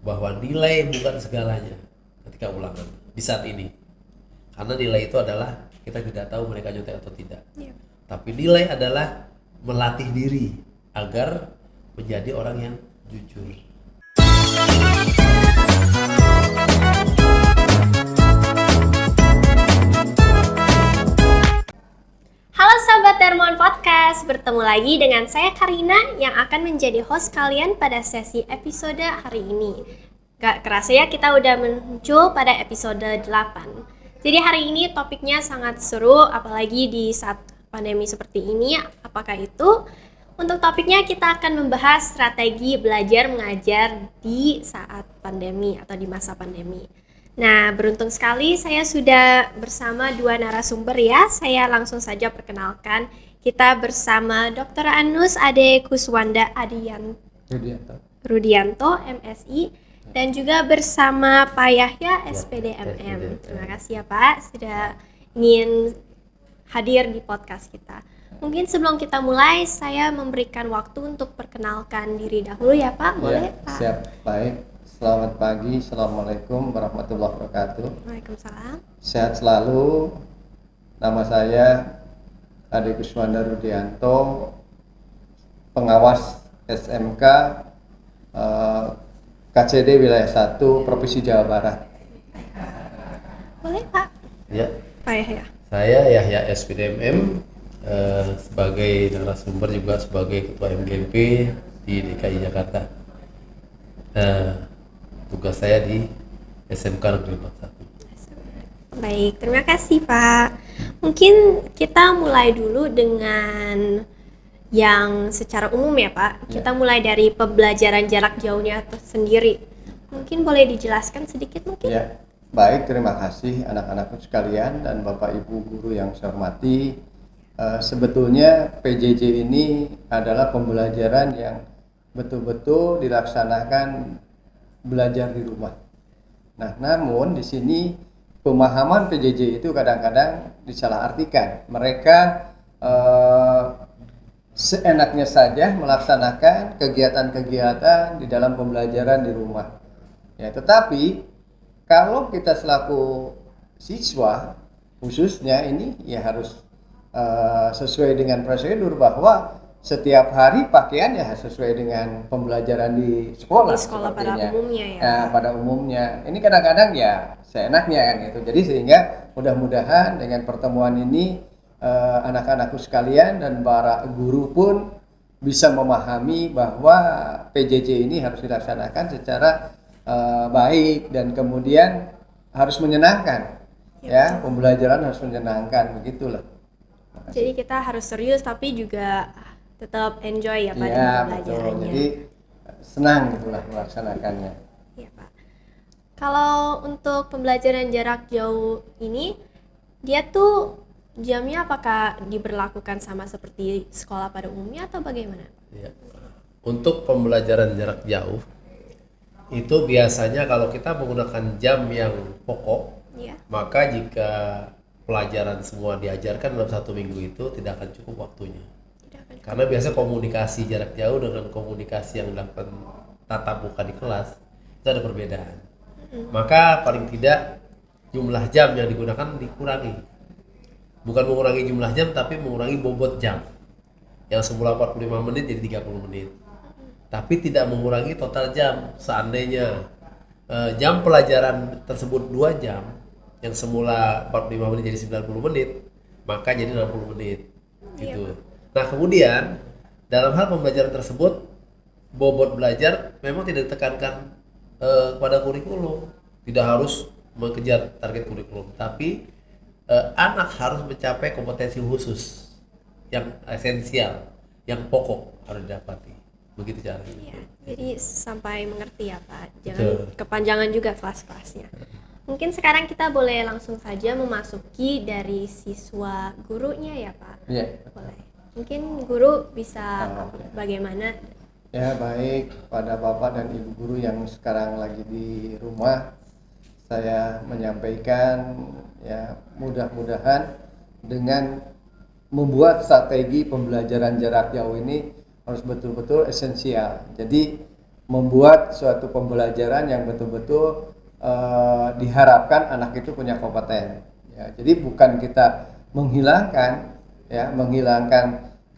bahwa nilai bukan segalanya ketika ulangan di saat ini. Karena nilai itu adalah kita tidak tahu mereka nyontek atau tidak. Iya. Tapi nilai adalah melatih diri agar menjadi orang yang jujur. Halo sahabat Dermon Podcast, bertemu lagi dengan saya Karina yang akan menjadi host kalian pada sesi episode hari ini. Gak kerasa ya kita udah muncul pada episode 8. Jadi hari ini topiknya sangat seru, apalagi di saat pandemi seperti ini. Apakah itu? Untuk topiknya kita akan membahas strategi belajar mengajar di saat pandemi atau di masa pandemi. Nah, beruntung sekali saya sudah bersama dua narasumber ya. Saya langsung saja perkenalkan. Kita bersama Dr. Anus Ade Kuswanda Rudianto, MSI, dan juga bersama Pak Yahya, SPDMM. Terima kasih ya Pak, sudah ingin hadir di podcast kita. Mungkin sebelum kita mulai, saya memberikan waktu untuk perkenalkan diri dahulu ya Pak. Boleh Pak? Siap, baik. Selamat pagi, Assalamualaikum warahmatullahi wabarakatuh. Waalaikumsalam. Sehat selalu. Nama saya Ade Kuswanda Rudianto, pengawas SMK KCD Wilayah 1 Provinsi Jawa Barat. Boleh Pak? Ya, Pak Yahya. saya Yahya SPDMM sebagai narasumber juga sebagai ketua MGP di DKI Jakarta. Tugas saya di SMK Negeri 41. Baik, terima kasih Pak. Mungkin kita mulai dulu dengan yang secara umum ya Pak. Kita mulai dari pembelajaran jarak jauhnya sendiri. Mungkin boleh dijelaskan sedikit mungkin? Ya, baik. Terima kasih anak-anakku sekalian dan Bapak Ibu guru yang saya hormati. Sebetulnya PJJ ini adalah pembelajaran yang betul-betul dilaksanakan belajar di rumah. Nah, namun di sini pemahaman PJJ itu kadang-kadang disalahartikan. Mereka seenaknya saja melaksanakan kegiatan-kegiatan di dalam pembelajaran di rumah. Ya, tetapi kalau kita selaku siswa khususnya ini ya harus sesuai dengan prosedur bahwa setiap hari pakaian ya sesuai dengan pembelajaran di sekolah. Di sekolah pada umumnya ya. Nah, pada umumnya. Ini kadang-kadang ya seenaknya kan gitu. Jadi sehingga mudah-mudahan dengan pertemuan ini anak-anakku sekalian dan para guru pun bisa memahami bahwa PJJ ini harus dilaksanakan secara baik dan kemudian harus menyenangkan. Ya, pembelajaran harus menyenangkan begitulah. Jadi kita harus serius tapi juga tetap enjoy ya Pak Iya, dengan betul. pembelajarannya. Jadi senang gitulah melaksanakannya. Iya Pak. Kalau untuk pembelajaran jarak jauh ini, dia tuh jamnya apakah diberlakukan sama seperti sekolah pada umumnya atau bagaimana? Ya. Untuk pembelajaran jarak jauh itu biasanya kalau kita menggunakan jam yang pokok, Iya. maka jika pelajaran semua diajarkan dalam 1 minggu itu tidak akan cukup waktunya. Karena biasa komunikasi jarak jauh dengan komunikasi yang dilakukan tatap muka di kelas itu ada perbedaan. Maka paling tidak jumlah jam yang digunakan dikurangi. Bukan mengurangi jumlah jam tapi mengurangi bobot jam. Yang semula 45 menit jadi 30 menit. Tapi tidak mengurangi total jam. Seandainya jam pelajaran tersebut 2 jam, yang semula 45 menit jadi 90 menit, maka jadi 60 menit. Gitu. Nah, kemudian dalam hal pembelajaran tersebut bobot belajar memang tidak ditekankan pada kurikulum, tidak harus mengejar target kurikulum, tapi anak harus mencapai kompetensi khusus yang esensial, yang pokok harus didapati. Begitu caranya. Iya. Jadi sampai mengerti ya Pak. Jangan Betul. kepanjangan juga kelas-kelasnya. Mungkin sekarang kita boleh langsung saja memasuki dari siswa gurunya ya Pak. Iya. Boleh. Mungkin guru bisa bagaimana? Ya, baik pada Bapak dan Ibu guru yang sekarang lagi di rumah, saya menyampaikan ya mudah-mudahan dengan membuat strategi pembelajaran jarak jauh ini harus betul-betul esensial. Jadi membuat suatu pembelajaran yang betul-betul diharapkan anak itu punya kompeten. Ya, jadi bukan kita menghilangkan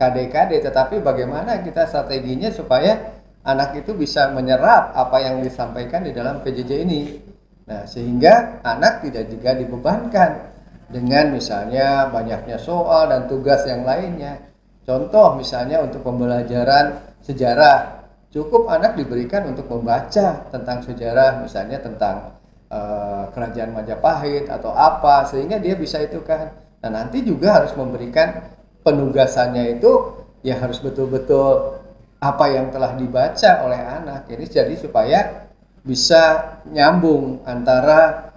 KD-KD, tetapi bagaimana kita strateginya supaya anak itu bisa menyerap apa yang disampaikan di dalam PJJ ini. Nah, sehingga anak tidak juga dibebankan dengan misalnya banyaknya soal dan tugas yang lainnya. Contoh misalnya untuk pembelajaran sejarah, cukup anak diberikan untuk membaca tentang sejarah, misalnya tentang kerajaan Majapahit atau apa, sehingga dia bisa itu kan. Nah, nanti juga harus memberikan penugasannya itu ya harus betul-betul apa yang telah dibaca oleh anak. Ini jadi supaya bisa nyambung antara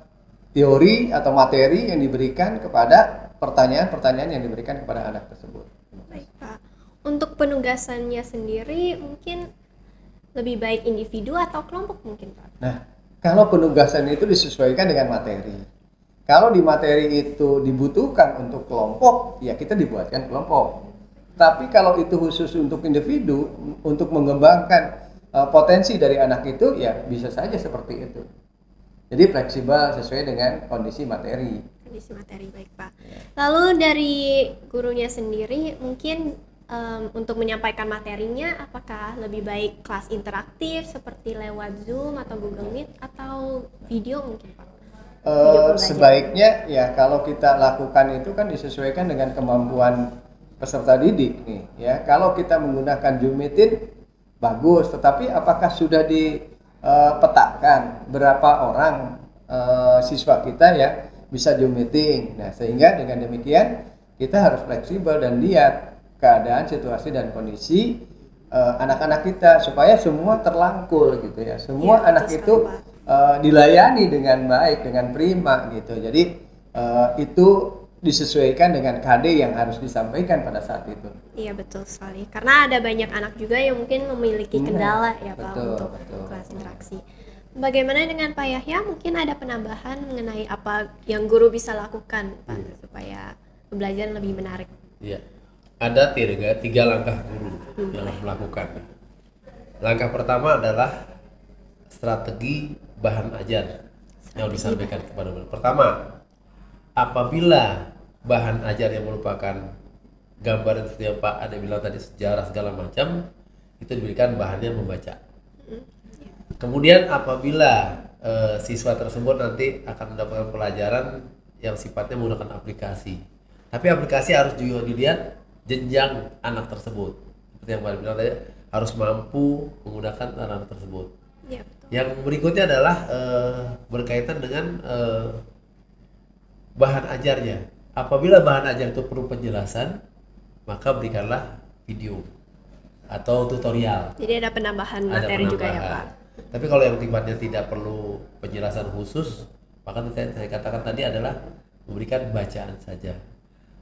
teori atau materi yang diberikan kepada pertanyaan-pertanyaan yang diberikan kepada anak tersebut. Baik, Pak. Untuk penugasannya sendiri mungkin lebih baik individu atau kelompok mungkin, Pak? Nah, kalau penugasan itu disesuaikan dengan materi. Kalau di materi itu dibutuhkan untuk kelompok, ya kita dibuatkan kelompok. Tapi kalau itu khusus untuk individu, untuk mengembangkan potensi dari anak itu, ya bisa saja seperti itu. Jadi fleksibel sesuai dengan kondisi materi. Kondisi materi, baik Pak. Lalu dari gurunya sendiri mungkin untuk menyampaikan materinya, apakah lebih baik kelas interaktif seperti lewat Zoom atau Google Meet atau video mungkin Pak? Sebaiknya ya kalau kita lakukan itu kan disesuaikan dengan kemampuan peserta didik nih ya. Kalau kita menggunakan Zoom Meeting bagus, tetapi apakah sudah dipetakan berapa orang siswa kita yang bisa Zoom Meeting? Nah, sehingga dengan demikian kita harus fleksibel dan lihat keadaan, situasi dan kondisi anak-anak kita supaya semua terangkul gitu ya. Semua anak itu dilayani dengan baik, dengan prima gitu. Jadi itu disesuaikan dengan KD yang harus disampaikan pada saat itu. Iya, betul sekali. Karena ada banyak anak juga yang mungkin memiliki kendala ya Pak untuk kelas interaksi. Bagaimana dengan Pak Yahya? Mungkin ada penambahan mengenai apa yang guru bisa lakukan Pak supaya pembelajaran lebih menarik? Iya. Ada tiga langkah guru yang melakukan. Langkah pertama adalah strategi bahan ajar yang disampaikan kepada murid. Pertama, apabila bahan ajar yang merupakan gambaran seperti yang Pak Ade bilang tadi, sejarah segala macam, itu diberikan bahannya membaca. Kemudian apabila siswa tersebut nanti akan mendapatkan pelajaran yang sifatnya menggunakan aplikasi, tapi aplikasi harus juga dilihat jenjang anak tersebut. Seperti yang Pak bilang tadi, harus mampu menggunakan anak tersebut. Ya, yang berikutnya adalah berkaitan dengan bahan ajarnya. Apabila bahan ajar itu perlu penjelasan, maka berikanlah video atau tutorial. Jadi ada penambahan materi juga ya Pak. Tapi kalau yang sifatnya tidak perlu penjelasan khusus, maka saya katakan tadi adalah memberikan bacaan saja.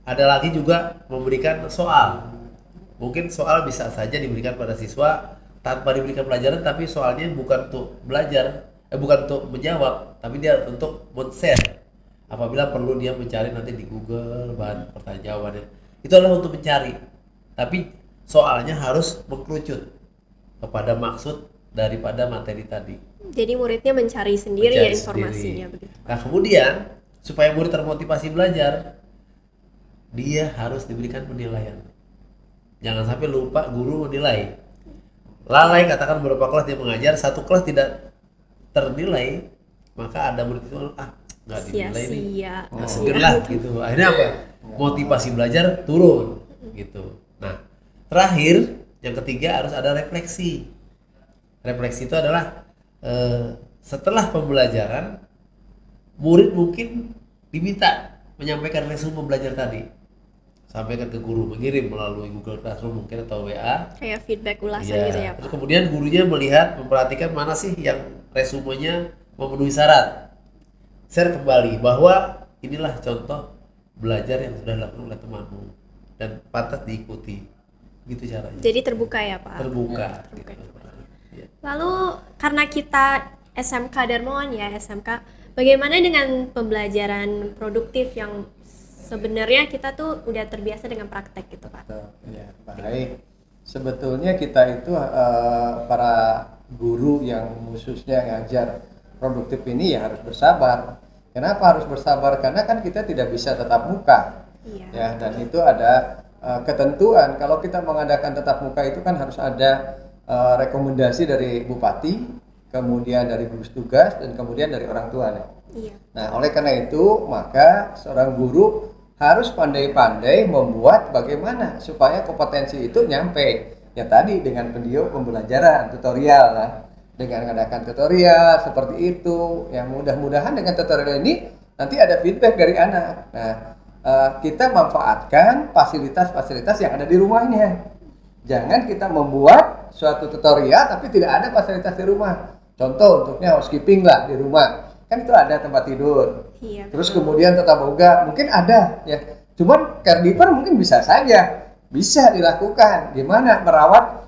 Ada lagi juga memberikan soal. Mungkin soal bisa saja diberikan pada siswa tanpa diberikan pelajaran, tapi soalnya bukan untuk belajar, bukan untuk menjawab, tapi dia untuk men-share. Apabila perlu dia mencari nanti di Google bahan pertanyaan jawabannya. Itu adalah untuk mencari. Tapi soalnya harus mengkerucut kepada maksud daripada materi tadi. Jadi muridnya mencari sendiri ya informasinya begitu. Nah, kemudian supaya murid termotivasi belajar, dia harus diberikan penilaian. Jangan sampai lupa guru menilai. Lalai katakan beberapa kelas dia mengajar, satu kelas tidak ternilai, maka ada murid itu nggak dinilai nih, segerlah gitu. Akhirnya apa? Motivasi belajar turun gitu. Nah, terakhir yang ketiga harus ada refleksi. Refleksi itu adalah setelah pembelajaran, murid mungkin diminta menyampaikan resume belajar tadi. Sampaikan ke guru, mengirim melalui Google Classroom mungkin atau WA. Kayak feedback ulasan gitu ya Pak. Terus kemudian gurunya melihat, memperhatikan mana sih yang resumenya memenuhi syarat. Share kembali bahwa inilah contoh belajar yang sudah dilakukan oleh temanmu dan pantas diikuti. Gitu caranya. Jadi terbuka ya Pak? Terbuka. Gitu. Ya. Lalu karena kita SMK Darmawan ya, SMK, bagaimana dengan pembelajaran produktif yang sebenarnya kita tuh udah terbiasa dengan praktek gitu Pak? Ya, baik. Sebetulnya kita itu para guru yang khususnya ngajar produktif ini ya harus bersabar. Kenapa harus bersabar? Karena kan kita tidak bisa tatap muka. Iya. Ya, dan itu ada ketentuan. Kalau kita mengadakan tatap muka itu kan harus ada rekomendasi dari bupati, kemudian dari gugus tugas, dan kemudian dari orang tuanya. Iya. Nah, oleh karena itu, maka seorang guru harus pandai-pandai membuat bagaimana supaya kompetensi itu nyampe. Ya tadi dengan video pembelajaran, tutorial lah. Dengan mengadakan tutorial seperti itu, yang mudah-mudahan dengan tutorial ini nanti ada feedback dari anak. Nah, kita manfaatkan fasilitas-fasilitas yang ada di rumahnya. Jangan kita membuat suatu tutorial tapi tidak ada fasilitas di rumah. Contoh untuknya housekeeping lah di rumah. Kan itu ada tempat tidur. Iya. Terus kemudian tata boga mungkin ada ya. Cuman caregiver mungkin bisa saja bisa dilakukan. Gimana merawat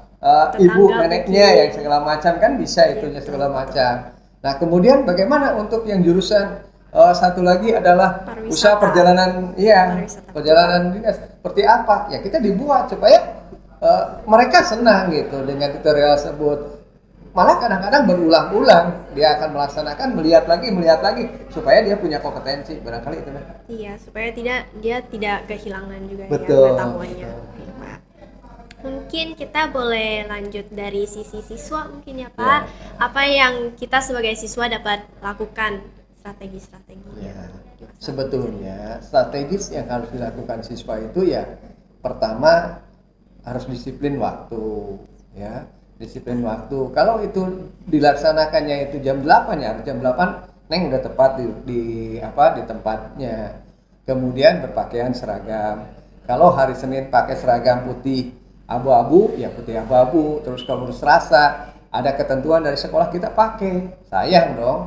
ibu neneknya mungkin. yang segala macam kan bisa itunya segala macam. Nah, kemudian bagaimana untuk yang jurusan satu lagi adalah Pariwisata. usaha perjalanan, iya, Pariwisata. perjalanan dinas. Seperti apa? Ya kita dibuat supaya mereka senang gitu dengan tutorial tersebut. Malah kadang-kadang berulang-ulang dia akan melaksanakan, melihat lagi supaya dia punya kompetensi, barangkali itu. Iya, supaya dia tidak kehilangan juga Betul. ya pengetahuannya. Iya, Pak. Mungkin kita boleh lanjut dari sisi siswa mungkin ya Pak. Ya. Apa yang kita sebagai siswa dapat lakukan strategi-strateginya? Ya, sebetulnya strategis yang harus dilakukan siswa itu ya pertama harus disiplin waktu, ya. Disiplin waktu. Kalau itu dilaksanakannya itu jam 8 ya, jam 8 Neng udah tepat di tempatnya. Kemudian berpakaian seragam. Kalau hari Senin pakai seragam putih abu-abu, ya putih abu-abu. Terus kalau Selasa ada ketentuan dari sekolah kita pakai. Sayang dong.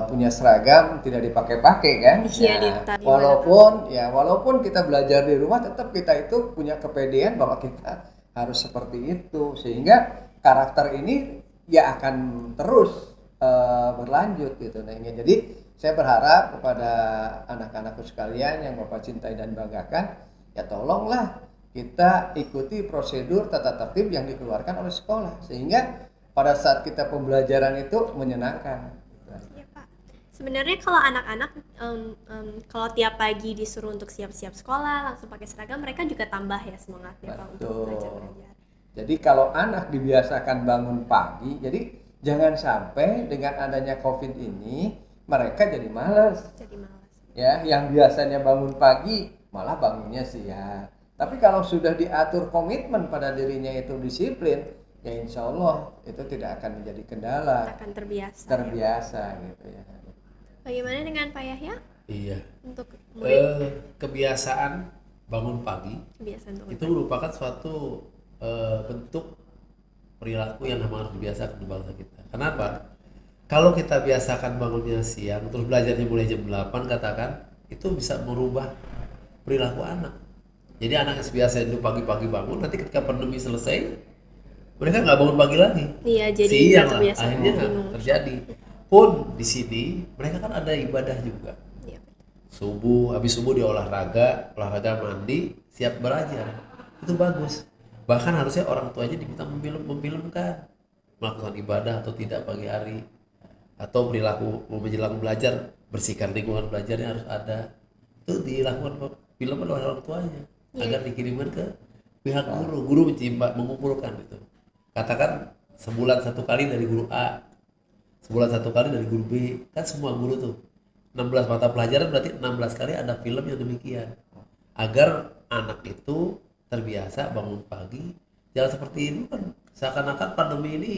Punya seragam tidak dipakai-pakai kan? Iya, Walaupun kita belajar di rumah, tetap kita itu punya kepedean bahwa kita harus seperti itu, sehingga karakter ini ya akan terus berlanjut gitu. Nah, jadi saya berharap kepada anak-anakku sekalian yang Bapak cintai dan banggakan, ya tolonglah kita ikuti prosedur tata tertib yang dikeluarkan oleh sekolah, sehingga pada saat kita pembelajaran itu menyenangkan. Iya Pak. Sebenarnya kalau anak-anak kalau tiap pagi disuruh untuk siap-siap sekolah langsung pakai seragam, mereka juga tambah ya semangatnya Pak untuk belajar. Jadi kalau anak dibiasakan bangun pagi, jadi jangan sampai dengan adanya COVID ini mereka jadi malas. Ya, yang biasanya bangun pagi malah bangunnya siang. Tapi kalau sudah diatur komitmen pada dirinya itu disiplin, ya insya Allah itu tidak akan menjadi kendala. Akan terbiasa. Ya. Gitu ya. Bagaimana dengan Pak Yahya? Iya. Untuk murid kebiasaan bangun pagi itu merupakan suatu bentuk perilaku yang memang harus dibiasakan di bangsa kita. Kenapa? Kalau kita biasakan bangunnya siang, terus belajarnya mulai jam 8 katakan, itu bisa merubah perilaku anak. Jadi anak yang biasa itu pagi-pagi bangun, nanti ketika pandemi selesai, mereka nggak bangun pagi lagi. Iya, jadi siang lah, akhirnya terjadi. Pun di sini mereka kan ada ibadah juga. Iya. Habis subuh dia olahraga mandi, siap belajar. Itu bagus. Bahkan harusnya orang tuanya diminta memfilmkan melakukan ibadah atau tidak pagi hari, atau perilaku menjelang belajar, bersihkan lingkungan belajarnya harus ada. Itu dilakukan film oleh orang tuanya agar dikirimkan ke pihak guru mengumpulkan itu. Katakan sebulan satu kali dari guru A, sebulan satu kali dari guru B, kan semua guru tuh 16 mata pelajaran, berarti 16 kali ada film yang demikian, agar anak itu terbiasa bangun pagi. Jangan seperti ini kan, seakan-akan pandemi ini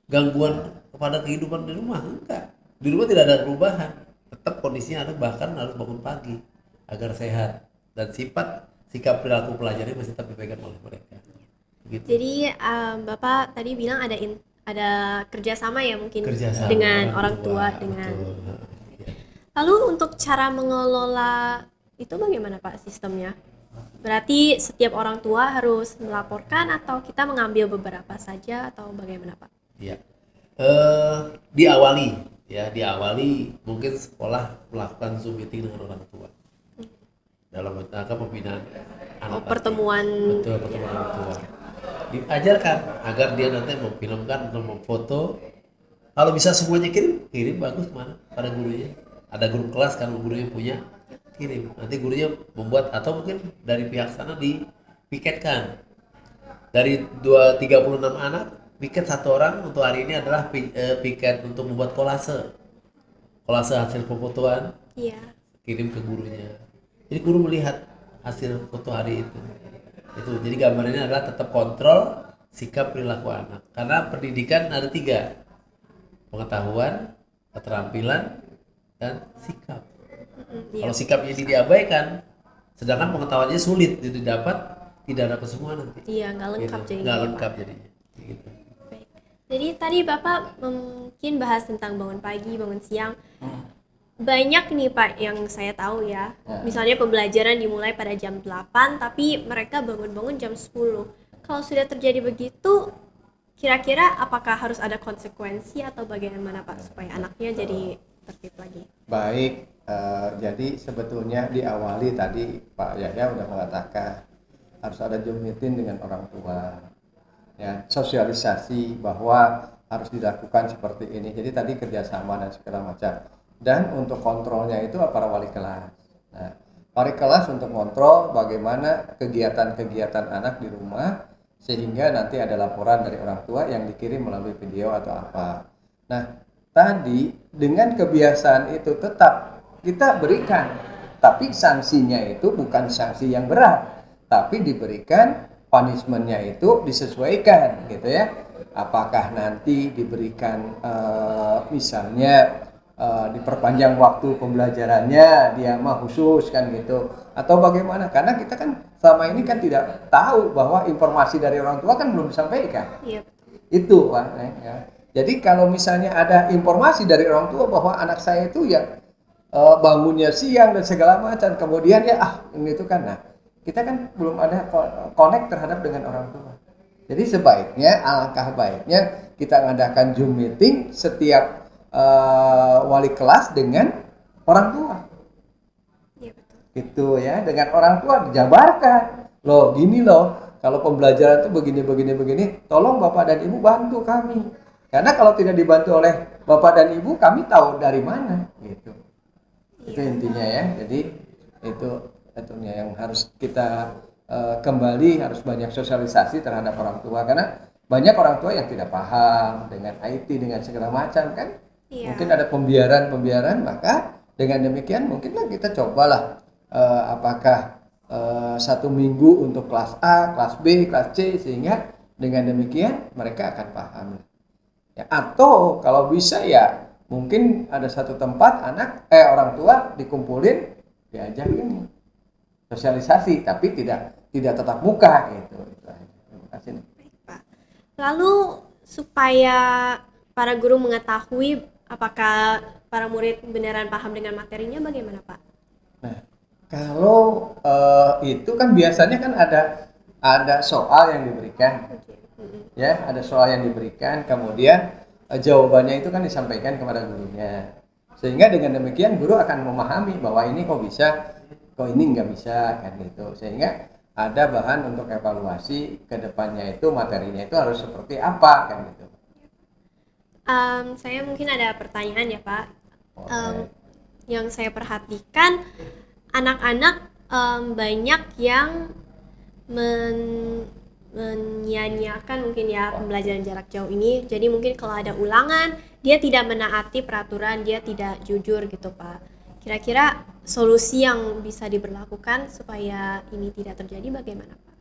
gangguan kepada kehidupan di rumah. Enggak, di rumah tidak ada perubahan, tetap kondisinya ada, bahkan harus bangun pagi agar sehat, dan sikap perilaku pelajarnya masih tetap dipegang oleh mereka gitu. Jadi Bapak tadi bilang ada kerjasama ya mungkin kerjasama dengan orang tua dengan betul. Lalu untuk cara mengelola itu bagaimana Pak sistemnya? Berarti setiap orang tua harus melaporkan atau kita mengambil beberapa saja atau bagaimana Pak? Ya, diawali mungkin sekolah melakukan Zoom meeting dengan orang tua dalam rangka pembinaan anak. Pertemuan. Betul, pertemuan orang tua. diajarkan agar dia nanti memfilmkan atau memfoto. Kalau bisa semuanya kirim bagus mana pada gurunya. Ada grup kelas kan gurunya punya, kirim. Nanti gurunya membuat atau mungkin dari pihak sana dipiketkan. Dari 36 anak, piket satu orang untuk hari ini adalah piket untuk membuat kolase. Kolase hasil pefotoan Iya. kirim ke gurunya. Jadi guru melihat hasil foto hari itu. Jadi gambarnya adalah tetap kontrol sikap perilaku anak. Karena pendidikan ada 3, pengetahuan, keterampilan, dan sikap. Iya. Kalau sikapnya ini diabaikan, sedangkan pengetahuannya sulit didapat, tidak ada kesemua nanti. Iya, nggak lengkap Gitu. jadinya. Nggak ya, lengkap Pak. jadinya. Gitu. Baik. Jadi tadi Bapak mungkin bahas tentang bangun pagi, bangun siang. Banyak nih Pak yang saya tahu ya. Misalnya pembelajaran dimulai pada jam 8, tapi mereka bangun-bangun jam 10. Kalau sudah terjadi begitu, kira-kira apakah harus ada konsekuensi atau bagaimana Pak supaya anaknya jadi tertib lagi? Baik, jadi sebetulnya diawali tadi Pak Yahya udah mengatakan harus ada Zoom meeting dengan orang tua, ya sosialisasi bahwa harus dilakukan seperti ini. Jadi tadi kerjasama dan segala macam. Dan untuk kontrolnya itu para wali kelas. Nah, wali kelas untuk kontrol bagaimana kegiatan-kegiatan anak di rumah sehingga nanti ada laporan dari orang tua yang dikirim melalui video atau apa. Nah, tadi dengan kebiasaan itu tetap kita berikan, tapi sanksinya itu bukan sanksi yang berat, tapi diberikan punishmentnya itu disesuaikan gitu ya. Apakah nanti diberikan misalnya diperpanjang waktu pembelajarannya dia mah khusus kan gitu, atau bagaimana, karena kita kan selama ini kan tidak tahu bahwa informasi dari orang tua kan belum disampaikan. Iya. Itu Pak ya. Jadi kalau misalnya ada informasi dari orang tua bahwa anak saya itu ya bangunnya siang dan segala macam, kemudian ya ini itu kan, nah kita kan belum ada connect terhadap dengan orang tua. Jadi sebaiknya, alangkah baiknya kita mengadakan Zoom meeting setiap wali kelas dengan orang tua. Iya betul. Gitu ya, dengan orang tua dijabarkan. Loh, gini loh, kalau pembelajaran itu begini, tolong Bapak dan Ibu bantu kami. Karena kalau tidak dibantu oleh Bapak dan Ibu, kami tahu dari mana gitu. Itu intinya ya. Jadi itu itunya yang harus kita kembali, harus banyak sosialisasi terhadap orang tua, karena banyak orang tua yang tidak paham dengan IT, dengan segala macam kan. Iya. Mungkin ada pembiaran, maka dengan demikian mungkinlah kita cobalah apakah 1 minggu untuk kelas A, kelas B, kelas C, sehingga dengan demikian mereka akan paham. Ya, atau kalau bisa ya mungkin ada satu tempat orang tua dikumpulin, diajarin sosialisasi, tapi tidak tetap muka gitu. Terima kasih. Baik, Pak. Lalu supaya para guru mengetahui apakah para murid beneran paham dengan materinya, bagaimana Pak? Nah, kalau itu kan biasanya kan ada soal yang diberikan, ya, ada soal yang diberikan, kemudian jawabannya itu kan disampaikan kepada gurunya, sehingga dengan demikian guru akan memahami bahwa ini kok bisa, kok ini nggak bisa kan gitu, sehingga ada bahan untuk evaluasi ke depannya itu materinya itu harus seperti apa kan gitu. Saya mungkin ada pertanyaan ya Pak. Oke. Yang saya perhatikan anak-anak banyak yang menyia-nyiakan mungkin ya pembelajaran jarak jauh ini. Jadi mungkin kalau ada ulangan dia tidak menaati peraturan, dia tidak jujur gitu Pak. Kira-kira solusi yang bisa diberlakukan supaya ini tidak terjadi bagaimana Pak?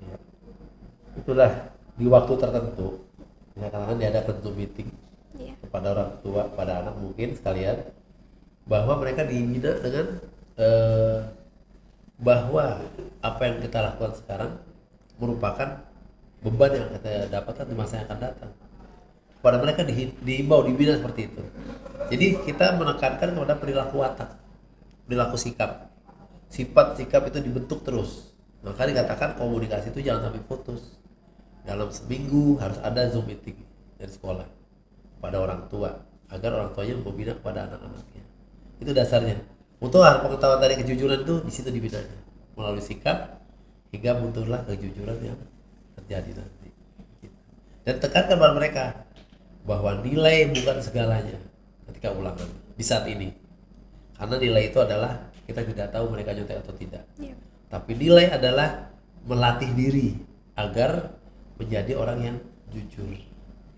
Itulah di waktu tertentu, misalkan diadakan Zoom meeting kepada orang tua, pada anak mungkin sekalian, bahwa mereka dibina dengan bahwa apa yang kita lakukan sekarang merupakan beban yang kita dapatkan di masa yang akan datang. Pada mereka diimbau, dibina seperti itu. Jadi kita menekankan kepada perilaku watak, perilaku sikap. Sifat sikap itu dibentuk terus. Maka dikatakan komunikasi itu jangan sampai putus. Dalam seminggu harus ada Zoom meeting dari sekolah pada orang tua, agar orang tuanya membina kepada anak-anaknya. Itu dasarnya. Untuk pengetahuan tadi kejujuran itu di situ dibinanya melalui sikap hingga muncullah kejujuran yang terjadi nanti. Dan tekankan pada mereka bahwa nilai bukan segalanya ketika ulangan di saat ini. Karena nilai itu adalah kita tidak tahu mereka nyontek atau tidak. Iya. Tapi nilai adalah melatih diri agar menjadi orang yang jujur.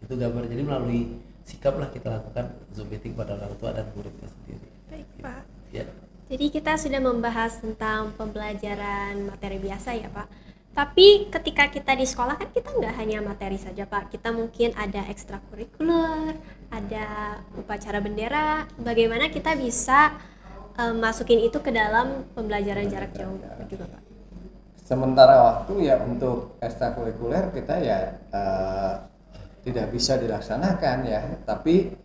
Itu gambar. Jadi melalui sikaplah kita lakukan Zoom meeting pada orang tua dan muridnya sendiri. Baik, Pak. Ya. Jadi kita sudah membahas tentang pembelajaran materi biasa ya Pak. Tapi ketika kita di sekolah kan kita nggak hanya materi saja Pak. Kita mungkin ada ekstrakurikuler, ada upacara bendera. Bagaimana kita bisa masukin itu ke dalam pembelajaran jarak jauh juga Pak? Sementara waktu ya untuk ekstrakurikuler kita ya tidak bisa dilaksanakan ya, tapi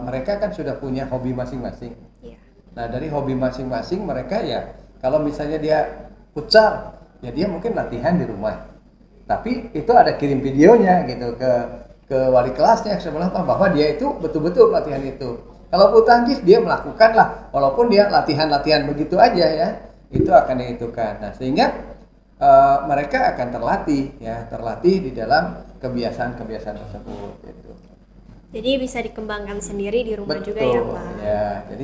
mereka kan sudah punya hobi masing-masing. Iya. Nah dari hobi masing-masing mereka ya, kalau misalnya dia futsal, ya dia mungkin latihan di rumah. Tapi itu ada kirim videonya gitu ke wali kelasnya sebelah bahwa dia itu betul-betul latihan itu. Kalau bulu tangkis dia melakukan lah, walaupun dia latihan-latihan begitu aja ya, itu akan dihitungkan. Nah sehingga mereka akan terlatih di dalam kebiasaan-kebiasaan tersebut. Gitu. Jadi bisa dikembangkan sendiri di rumah Betul, juga ya Pak. ya. Jadi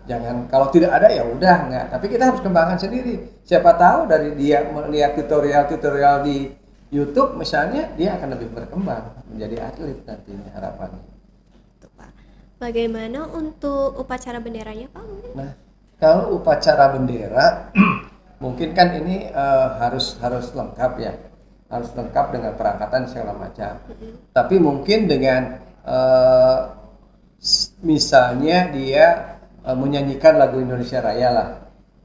jangan kalau tidak ada ya udah nggak. Tapi kita harus kembangkan sendiri. Siapa tahu dari dia melihat tutorial di YouTube misalnya dia akan lebih berkembang menjadi atlet nantinya harapannya. Tuh, Pak. Bagaimana untuk upacara benderanya Pak? Nah, kalau upacara bendera mungkin kan ini harus lengkap ya. Harus lengkap dengan perangkatan segala macam. Tapi mungkin dengan misalnya dia menyanyikan lagu Indonesia Raya lah,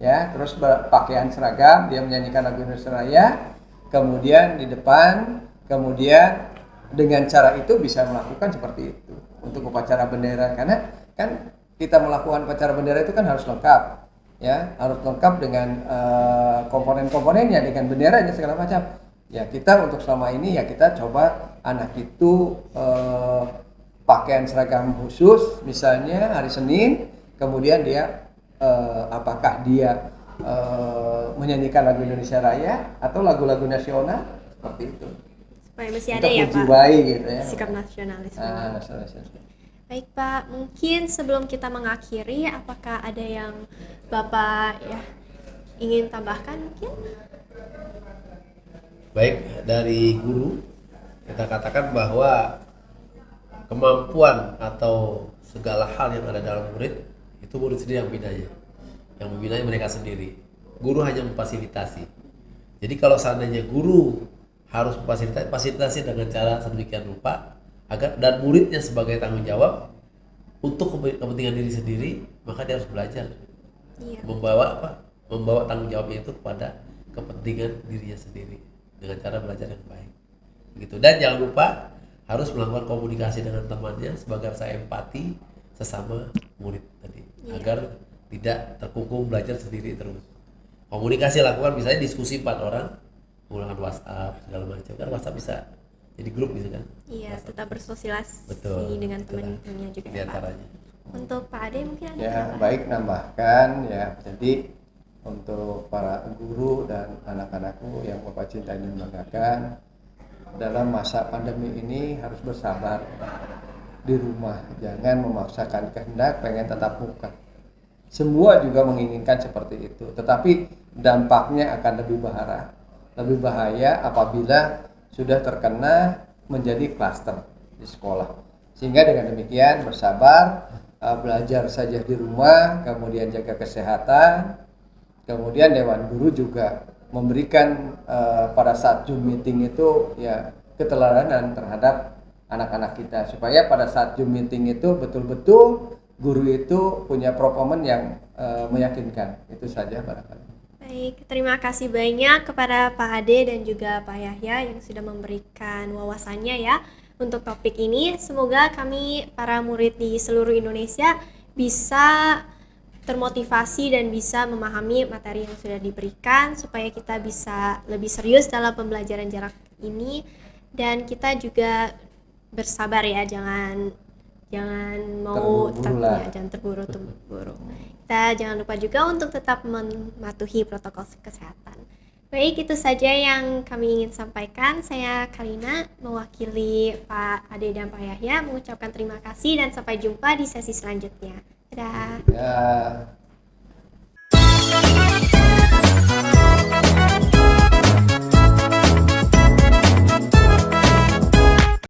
ya, terus berpakaian seragam dia menyanyikan lagu Indonesia Raya, kemudian di depan, kemudian dengan cara itu bisa melakukan seperti itu untuk upacara bendera, karena kan kita melakukan upacara bendera itu kan harus lengkap, ya, harus lengkap dengan komponen-komponennya, dengan benderanya segala macam. Ya kita untuk selama ini ya kita coba anak itu pakaian seragam khusus misalnya hari Senin, kemudian dia apakah dia menyanyikan lagu Indonesia Raya atau lagu-lagu nasional seperti itu. Supaya masih ada untuk ya Pak menjiwai gitu ya. sikap nasionalisme. Nasionalisme. Baik Pak, mungkin sebelum kita mengakhiri, apakah ada yang Bapak ya ingin tambahkan mungkin? Baik, dari guru kita katakan bahwa kemampuan atau segala hal yang ada dalam murid itu murid sendiri yang membinanya, yang membinanya mereka sendiri. Guru hanya memfasilitasi. Jadi kalau seandainya guru harus memfasilitasi dengan cara sedemikian rupa agar dan muridnya sebagai tanggung jawab untuk kepentingan diri sendiri, maka dia harus belajar membawa tanggung jawabnya itu kepada kepentingan dirinya sendiri dengan cara belajar yang baik. Begitu. Dan jangan lupa harus melakukan komunikasi dengan temannya sebagai rasa empati sesama murid tadi, agar tidak terkungkung belajar sendiri terus. Komunikasi lakukan, misalnya diskusi 4 orang menggunakan WhatsApp segala macam, kan WhatsApp bisa jadi grup gitu kan. Iya, WhatsApp. tetap bersosialisasi Betul, dengan itulah teman-temannya juga di ya Pak. antaranya. Untuk Pak Ade mungkin ada Ya tambahan? baik, nambahkan ya. Jadi untuk para guru dan anak-anakku yang Bapak cintai dan banggakan, dalam masa pandemi ini harus bersabar di rumah, jangan memaksakan kehendak pengen tatap muka. Semua juga menginginkan seperti itu, tetapi dampaknya akan lebih bahaya apabila sudah terkena menjadi klaster di sekolah. Sehingga dengan demikian bersabar, belajar saja di rumah, kemudian jaga kesehatan. Kemudian Dewan Guru juga memberikan pada saat Zoom meeting itu ya keteladanan terhadap anak-anak kita, supaya pada saat Zoom meeting itu betul-betul guru itu punya performa yang meyakinkan. Itu saja barangkali. Baik, terima kasih banyak kepada Pak Ade dan juga Pak Yahya yang sudah memberikan wawasannya ya untuk topik ini. Semoga kami para murid di seluruh Indonesia bisa termotivasi dan bisa memahami materi yang sudah diberikan supaya kita bisa lebih serius dalam pembelajaran jarak ini, dan kita juga bersabar ya, jangan mau jangan terburu-buru. Kita jangan lupa juga untuk tetap mematuhi protokol kesehatan. Baik, itu saja yang kami ingin sampaikan. Saya Karina, mewakili Pak Ade dan Pak Yahya, mengucapkan terima kasih dan sampai jumpa di sesi selanjutnya. Dadah. Ya.